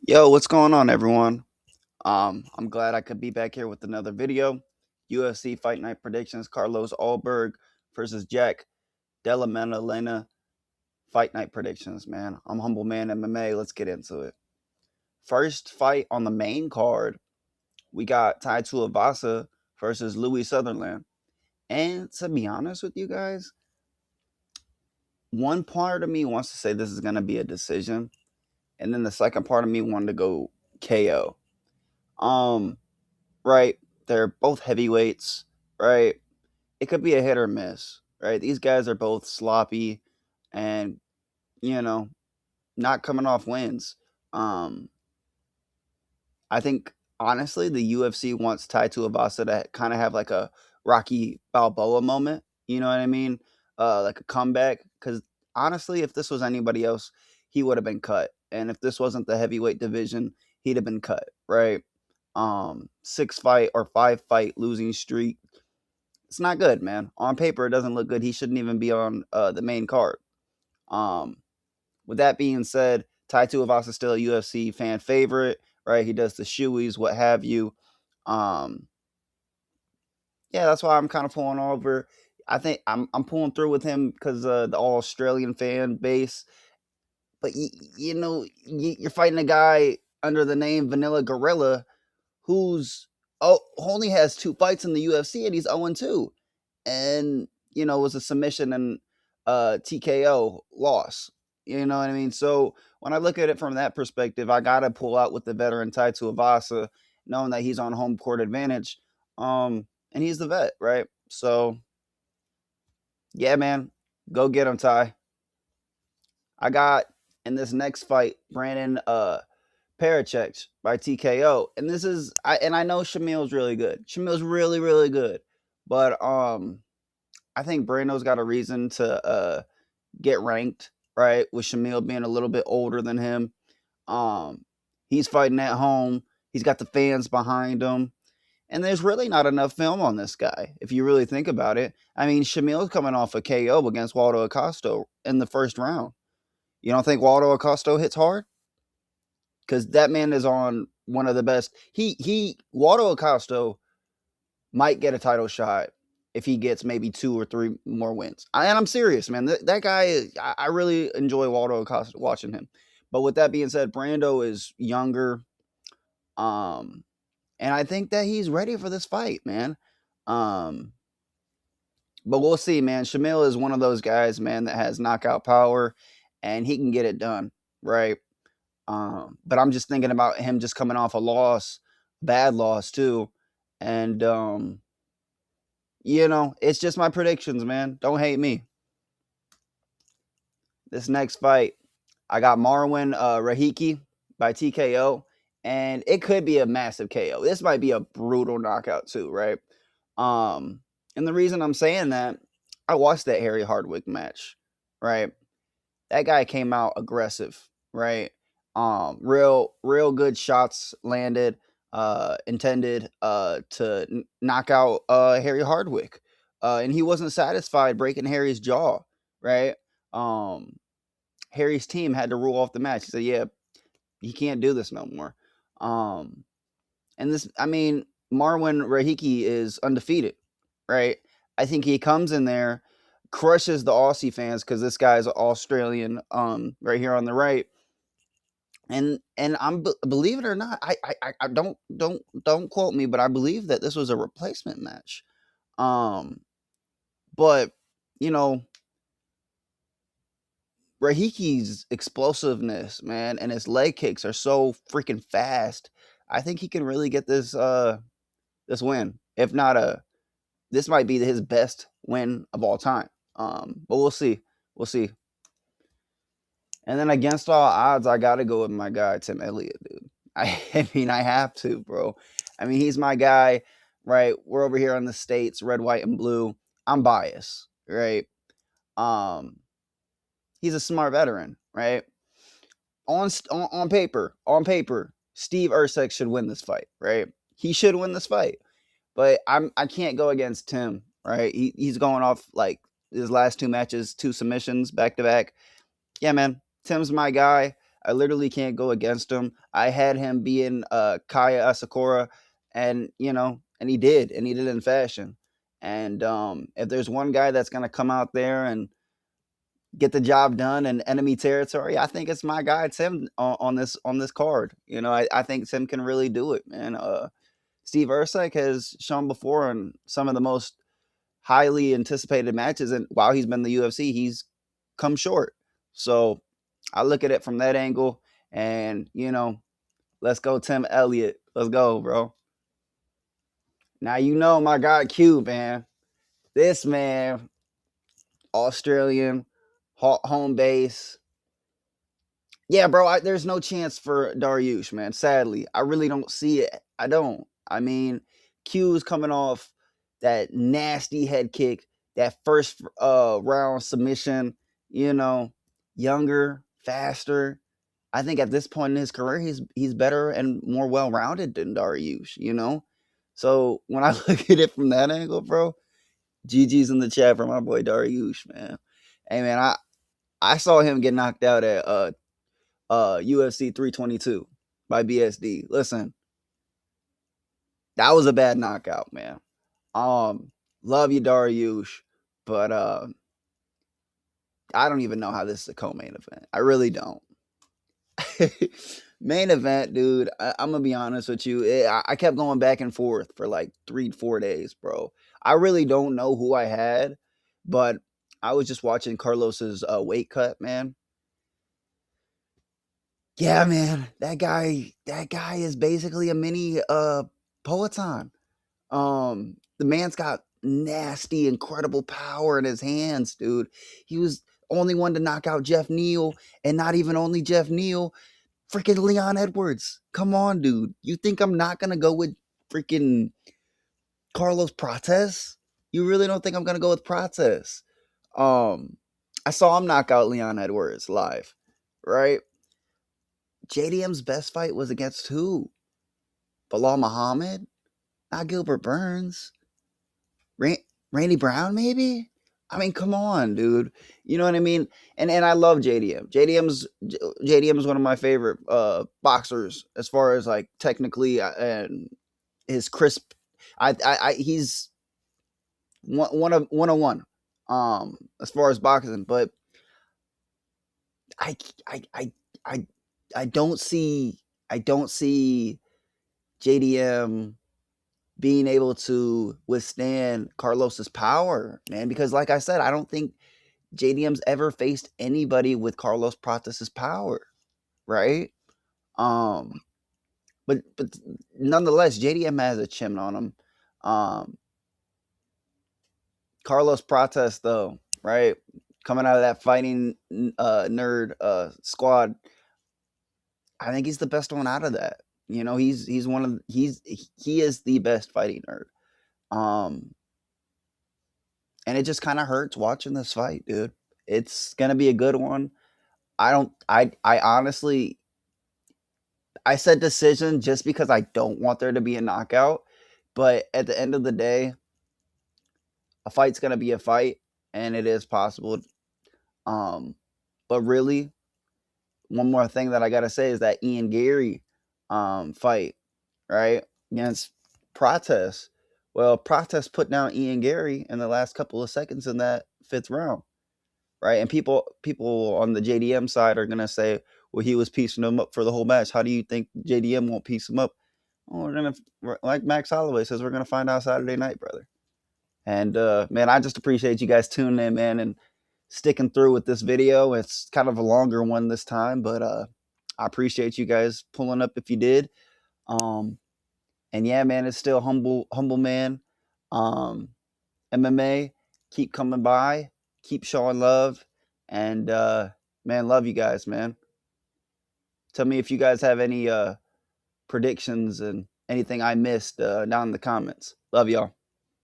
Yo, what's going on, everyone? I'm glad I could be back here with another video. UFC Fight Night predictions: Carlos Alberg versus Jack Della Maddalena. Fight Night predictions, man. I'm Humble Man MMA. Let's get into it. First fight on the main card, we got Tai Tuivasa versus Louis Sutherland. And to be honest with you guys, one part of me wants to say this is going to be a decision, and then the second part of me wanted to go KO. Um, right? They're both heavyweights, right? It could be a hit or miss, right? These guys are both sloppy and, you know, not coming off wins. Um, I think honestly, the UFC wants Tai Tuivasa to kind of have like a Rocky Balboa moment. You know what I mean? Like a comeback. Because honestly, if this was anybody else, he would have been cut. And if this wasn't the heavyweight division, he'd have been cut, right? 6 fight or 5 fight losing streak. It's not good, man. On paper, it doesn't look good. He shouldn't even be on the main card. Um, with that being said, Tai Tuivasa is still a UFC fan favorite, right? He does the shoeies, what have you. Um, yeah, that's why I'm kind of pulling over. I think I'm pulling through with him because the all Australian fan base. But you're fighting a guy under the name Vanilla Gorilla who's only has 2 fights in the UFC and he's 0-2. And was a submission and TKO loss. You know what I mean? So when I look at it from that perspective, I gotta pull out with the veteran Tai Tuivasa, knowing that he's on home court advantage. And he's the vet, right? So yeah, man, go get him, Ty. I got in this next fight Brandon Parachek by TKO, and I know Shamil's really good. Shamil's really really good, but I think Brandon's got a reason to get ranked, right? With Shamil being a little bit older than him. Um, he's fighting at home. He's got the fans behind him. And there's really not enough film on this guy, if you really think about it. I mean, Shamil's coming off a KO against Waldo Acosta in the first round. You don't think Waldo Acosta hits hard? Because that man is on one of the best. Waldo Acosta might get a title shot if he gets maybe 2 or 3 more wins. And I'm serious, man. That guy, I really enjoy Waldo Acosta watching him. But with that being said, Brando is younger, um, and I think that he's ready for this fight, man. Um, but we'll see, man. Shamil is one of those guys, man, that has knockout power, and he can get it done, right? But I'm just thinking about him just coming off a loss, bad loss too, and it's just my predictions, man. Don't hate me. This next fight, I got Marwin Rahiki by TKO, and it could be a massive KO. This might be a brutal knockout too, right? And the reason I'm saying that, I watched that Harry Hardwick match, right? That guy came out aggressive, right? Real good shots landed, intended to knock out Harry Hardwick. And he wasn't satisfied breaking Harry's jaw, right? Um, Harry's team had to rule off the match. He said, "Yeah, he can't do this no more." Um, and this, I mean, Marwin Rahiki is undefeated, right? I think he comes in there, crushes the Aussie fans because this guy's Australian, right here on the right. And believe it or not, I don't quote me, but I believe that this was a replacement match. Um, but you know, Rahiki's explosiveness, man, and his leg kicks are so freaking fast. I think he can really get this win. If not this might be his best win of all time. But we'll see. We'll see. And then against all odds, I gotta go with my guy Tim Elliott, dude. I mean, I have to, bro. I mean, he's my guy, right? We're over here in the States, red, white, and blue. I'm biased, right? Um, he's a smart veteran, right? On paper, Steve Ursek should win this fight, right? He should win this fight. But I can't go against Tim, right? He's going off like his last 2 matches, 2 submissions back to back. Yeah, man. Tim's my guy. I literally can't go against him. I had him being Kaya Asakura, and he did, and he did in fashion. And if there's one guy that's gonna come out there and get the job done in enemy territory, I think it's my guy Tim on this card. I think Tim can really do it, man. Steve Ursak has shown before in some of the most highly anticipated matches, and while he's been in the UFC, he's come short. So I look at it from that angle, and let's go, Tim Elliott. Let's go, bro. Now my guy Q, man. This man, Australian, home base. Yeah, bro. There's no chance for Dariush, man. Sadly, I really don't see it. I don't. I mean, Q is coming off that nasty head kick, that first round submission. You know, younger, faster. I think at this point in his career, he's better and more well rounded than Dariush. So when I look at it from that angle, bro, GG's in the chat for my boy Dariush, man. Hey, man, I saw him get knocked out at UFC 322 by BSD. Listen, that was a bad knockout, man. Love you, Dariush, but I don't even know how this is a co-main event. I really don't. Main event, dude. I'm gonna be honest with you. I kept going back and forth for like 3-4 days, bro. I really don't know who I had, but I was just watching Carlos's weight cut, man. Yeah, man, that guy is basically a mini Poetan. The man's got nasty, incredible power in his hands, dude. He was only one to knock out Jeff Neal, and not even only Jeff Neal, freaking Leon Edwards. Come on, dude. You think I'm not gonna go with freaking Carlos Prates? You really don't think I'm gonna go with Prates? I saw him knock out Leon Edwards live, right? JDM's best fight was against who? Bilal Muhammad? Not Gilbert Burns. Randy Brown, maybe? I mean, come on, dude. You know what I mean? And I love JDM. JDM is one of my favorite boxers as far as like technically and his crisp. He's one as far as boxing, but I I I I I don't see JDM being able to withstand Carlos's power, man. Because, like I said, I don't think JDM's ever faced anybody with Carlos Prates' power, right? Um, but nonetheless, JDM has a chin on him. Um, Carlos Prates, though, right, coming out of that fighting nerd squad, I think he's the best one out of that. He's one of he is the best fighting nerd. Um, and it just kind of hurts watching this fight, dude. It's gonna be a good one. I don't. I honestly, I said decision just because I don't want there to be a knockout. But at the end of the day, a fight's gonna be a fight, and it is possible. Um, but really, one more thing that I gotta say is that Ian Gary, fight, right, against Prates. Well, Prates put down Ian Gary in the last couple of seconds in that fifth round, right? And people on the JDM side are gonna say, well, he was piecing him up for the whole match. How do you think JDM won't piece him up? Oh, like Max Holloway says, we're gonna find out Saturday night, brother. And man, I just appreciate you guys tuning in, man, and sticking through with this video. It's kind of a longer one this time, but I appreciate you guys pulling up if you did. Um, and yeah, man, it's still humble man. MMA, keep coming by, keep showing love, and man, love you guys, man. Tell me if you guys have any predictions and anything I missed down in the comments. Love y'all.